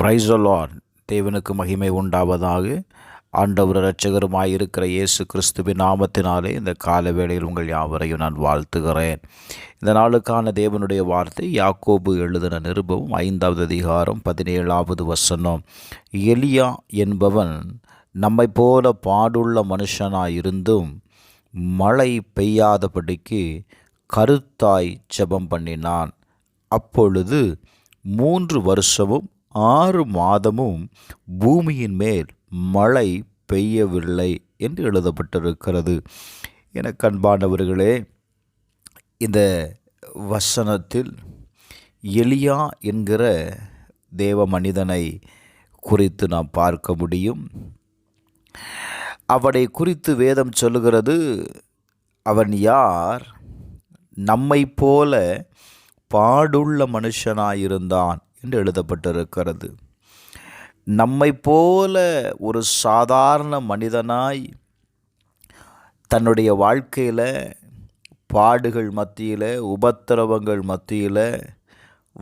Praise the Lord. தேவனுக்கு மகிமை உண்டாவதாக. ஆண்டவர் இரட்சகருமாய் இருக்கிற இயேசு கிறிஸ்துவின் நாமத்தினாலே இந்த கால வேளையில் உங்கள் யாவரையும் நான் வாழ்த்துகிறேன். இந்த நாளுக்கான தேவனுடைய வார்த்தை யாக்கோபு எழுதின நிருபம் 5வது அதிகாரம் 17வது வசனம். எலியா என்பவன் நம்மை போல பாடுள்ள மனுஷனாயிருந்தும் மழை பெய்யாதபடிக்கு கருத்தாய் ஜெபம் பண்ணினான். அப்பொழுது 3 வருஷமும் 6 மாதமும் பூமியின் மேல் மழை பெய்யவில்லை என்று எழுதப்பட்டிருக்கிறது. எனக்கு அன்பானவர்களே, இந்த வசனத்தில் எலியா என்கிற தேவ மனிதனை குறித்து நாம் பார்க்க முடியும். அவனை குறித்து வேதம் சொல்லுகிறது, அவன் யார்? நம்மை போல பாடுள்ள மனுஷனாயிருந்தான் என்று எழுதப்பட்டிருக்கிறது. நம்மை போல ஒரு சாதாரண மனிதனாய் தன்னுடைய வாழ்க்கையில் பாடுகள் மத்தியில், உபத்திரவங்கள் மத்தியில்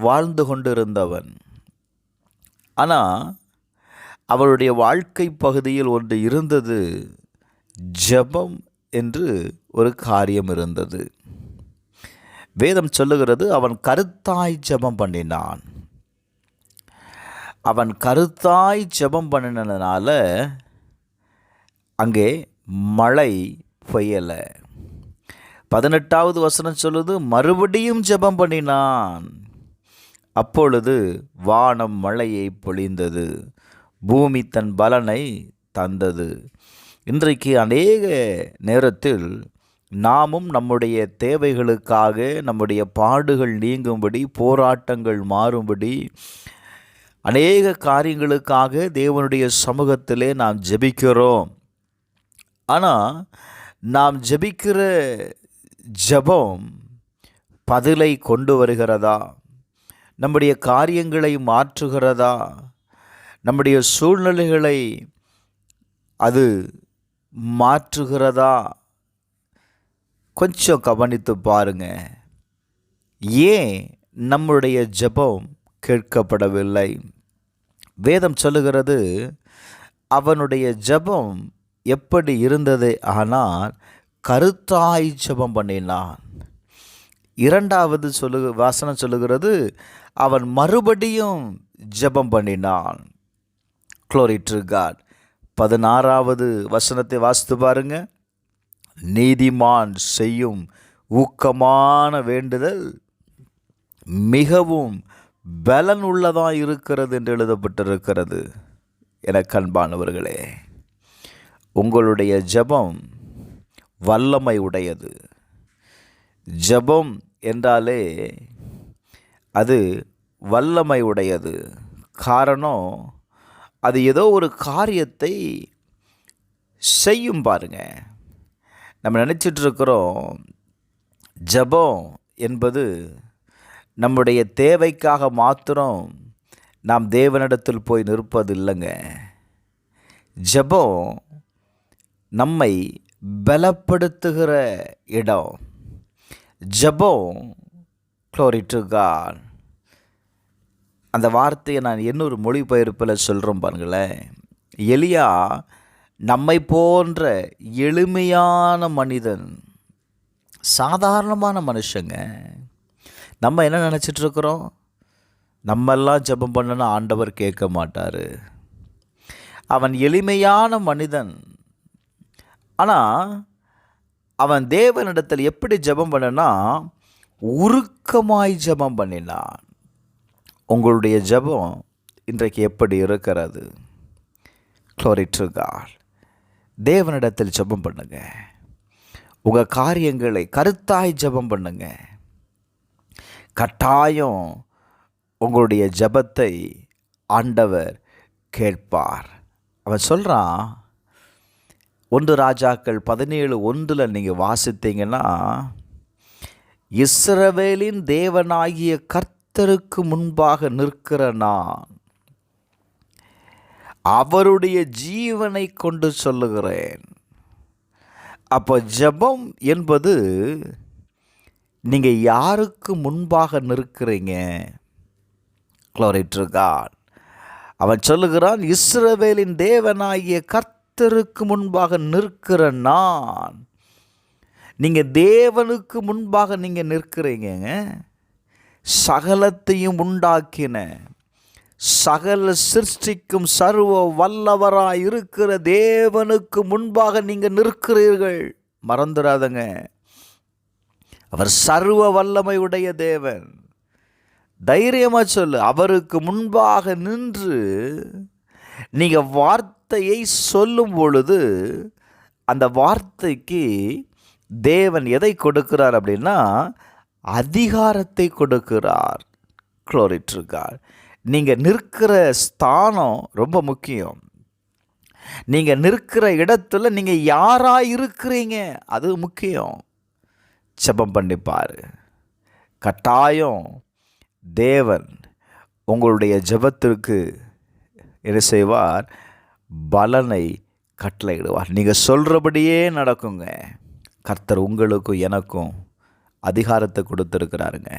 வாழ்ந்து கொண்டிருந்தவன். ஆனால் அவருடைய வாழ்க்கை பகுதியில் ஒன்று இருந்தது, ஜெபம் என்று ஒரு காரியம் இருந்தது. வேதம் சொல்லுகிறது, அவன் கருத்தாய் ஜெபம் பண்ணினான். அவன் கருத்தாய் ஜெபம் பண்ணினதுனால அங்கே மழை பெய்யலை. 18வது வசனம் சொல்லுது, மறுபடியும் ஜெபம் பண்ணினான். அப்பொழுது வானம் மழையை பொழிந்தது, பூமி தன் பலனை தந்தது. இன்றைக்கு அநேக நேரத்தில் நாமும் நம்முடைய தேவைகளுக்காக, நம்முடைய பாடுகள் நீங்கும்படி, போராட்டங்கள் மாறும்படி, அநேக காரியங்களுக்காக தேவனுடைய சமூகத்திலே நாம் ஜெபிக்கிறோம். ஆனால் நாம் ஜெபிக்கிற ஜெபம் பதிலை கொண்டு வருகிறதா? நம்முடைய காரியங்களை மாற்றுகிறதா? நம்முடைய சூழ்நிலைகளை அது மாற்றுகிறதா? கொஞ்சம் கவனித்து பாருங்க. ஏன் நம்முடைய ஜெபம் கேட்கப்படவில்லை? வேதம் சொல்லுகிறது, அவனுடைய ஜெபம் எப்படி இருந்தது? ஆனால் கருத்தாய் ஜெபம் பண்ணினான். 2வது வசனம் சொல்லுகிறது, அவன் மறுபடியும் ஜெபம் பண்ணினான். Glory to God. 16வது வசனத்தை வாசித்து பாருங்க. நீதிமான் செய்யும் ஊக்கமான வேண்டுதல் மிகவும் பலன் உள்ளதாக இருக்கிறது என்று எழுதப்பட்டிருக்கிறது. எனக்கு அன்பானவர்களே, உங்களுடைய ஜெபம் வல்லமை உடையது. ஜெபம் என்றாலே அது வல்லமை உடையது. காரணம், அது ஏதோ ஒரு காரியத்தை செய்யும். பாருங்க, நம்ம நினச்சிட்ருக்கிறோம் ஜெபம் என்பது நம்முடைய தேவைக்காக மாத்திரம் நாம் தேவனிடத்தில் போய் நிற்பது இல்லைங்க. ஜெபம் நம்மை பலப்படுத்துகிற இடம். ஜெபம், Glory to God. அந்த வார்த்தையை நான் இன்னொரு மொழிபெயர்ப்பில் சொல்கிறோம் பாருங்களேன். எலியா நம்மை போன்ற எளிமையான மனிதன், சாதாரணமான மனுஷங்க. நம்ம என்ன நினச்சிட்ருக்குறோம்? நம்மெல்லாம் ஜெபம் பண்ணனா ஆண்டவர் கேட்க மாட்டார். அவன் எளிமையான மனிதன். ஆனால் அவன் தேவனிடத்தில் எப்படி ஜெபம் பண்ணனா, உருக்கமாய் ஜெபம் பண்ணினான். உங்களுடைய ஜெபம் இன்றைக்கு எப்படி இருக்கிறது? Glory to God. தேவனிடத்தில் ஜெபம் பண்ணுங்க. உங்கள் காரியங்களை கருத்தாய் ஜெபம் பண்ணுங்க. கட்டாயம் உங்களுடைய ஜெபத்தை ஆண்டவர் கேட்பார். அவன் சொல்கிறான், 1 ராஜாக்கள் 17:1 நீங்கள் வாசித்தீங்கன்னா, இஸ்ரவேலின் தேவனாகிய கர்த்தருக்கு முன்பாக நிற்கிற நான் அவருடைய ஜீவனை கொண்டு சொல்லுகிறேன். அப்போ ஜெபம் என்பது நீங்கள் யாருக்கு முன்பாக நிற்கிறீங்க? Glory to God. அவன் சொல்லுகிறான், இஸ்ரவேலின் தேவனாகிய கர்த்தருக்கு முன்பாக நிற்கிற நான். நீங்கள் தேவனுக்கு முன்பாக நீங்கள் நிற்கிறீங்க. சகலத்தையும் உண்டாக்கின, சகல சிருஷ்டிக்கும் சர்வ வல்லவராய் இருக்கிற தேவனுக்கு முன்பாக நீங்கள் நிற்கிறீர்கள். மறந்துடாதங்க, அவர் சர்வ வல்லமை உடைய தேவன். தைரியமாக சொல்லு, அவருக்கு முன்பாக நின்று நீங்கள் வார்த்தையை சொல்லும் பொழுது அந்த வார்த்தைக்கு தேவன் எதை கொடுக்கிறார் அப்படின்னா அதிகாரத்தை கொடுக்கிறார். Glory to God. நீங்கள் நிற்கிற ஸ்தானம் ரொம்ப முக்கியம். நீங்கள் நிற்கிற இடத்துல நீங்கள் யாராக இருக்கிறீங்க அது முக்கியம். ஜெபம் பண்ணிப்பார். கட்டாயம் தேவன் உங்களுடைய ஜெபத்திற்கு என்ன செய்வார்? பலனை கட்டளையிடுவார். நீங்கள் சொல்கிறபடியே நடக்குங்க. கர்த்தர் உங்களுக்கும் எனக்கும் அதிகாரத்தை கொடுத்துருக்கிறாருங்க.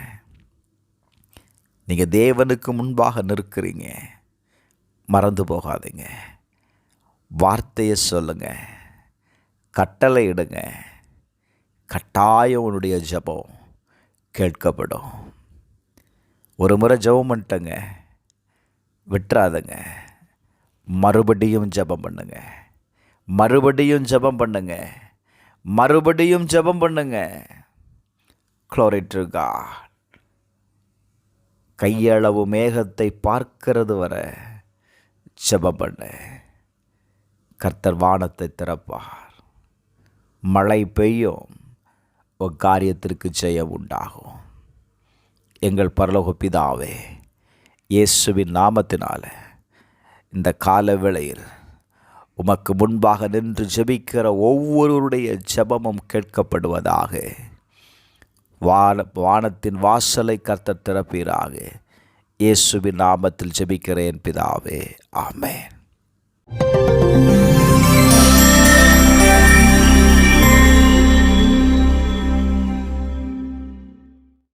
நீங்கள் தேவனுக்கு முன்பாக நிற்கிறீங்க. மறந்து போகாதீங்க. வார்த்தையை சொல்லுங்க, கட்டளை இடுங்க. கட்டாயம் உன்னுடைய ஜெபம் கேட்கப்படும். ஒரு முறை ஜெபம் பண்ணிட்டங்க, விட்டுறாதங்க. மறுபடியும் ஜெபம் பண்ணுங்க, மறுபடியும் ஜெபம் பண்ணுங்க, மறுபடியும் ஜெபம் பண்ணுங்க. Glory to God. கையளவு மேகத்தை பார்க்கிறது வர ஜெபம் பண்ணு. கர்த்தர் வானத்தை திறப்பார், மழை பெய்யும், ஒரு காரியத்திற்கு ஜெயம் உண்டாகும். எங்கள் பரலோக பிதாவே, இயேசுவின் நாமத்தினால இந்த கால வேளையில் உமக்கு முன்பாக நின்று ஜெபிக்கிற ஒவ்வொருவருடைய ஜெபமும் கேட்கப்படுவதாக. வானத்தின் வாசலை கர்த்தர் திறப்பீராக. இயேசுவின் நாமத்தில் ஜெபிக்கிறேன் பிதாவே, ஆமென்.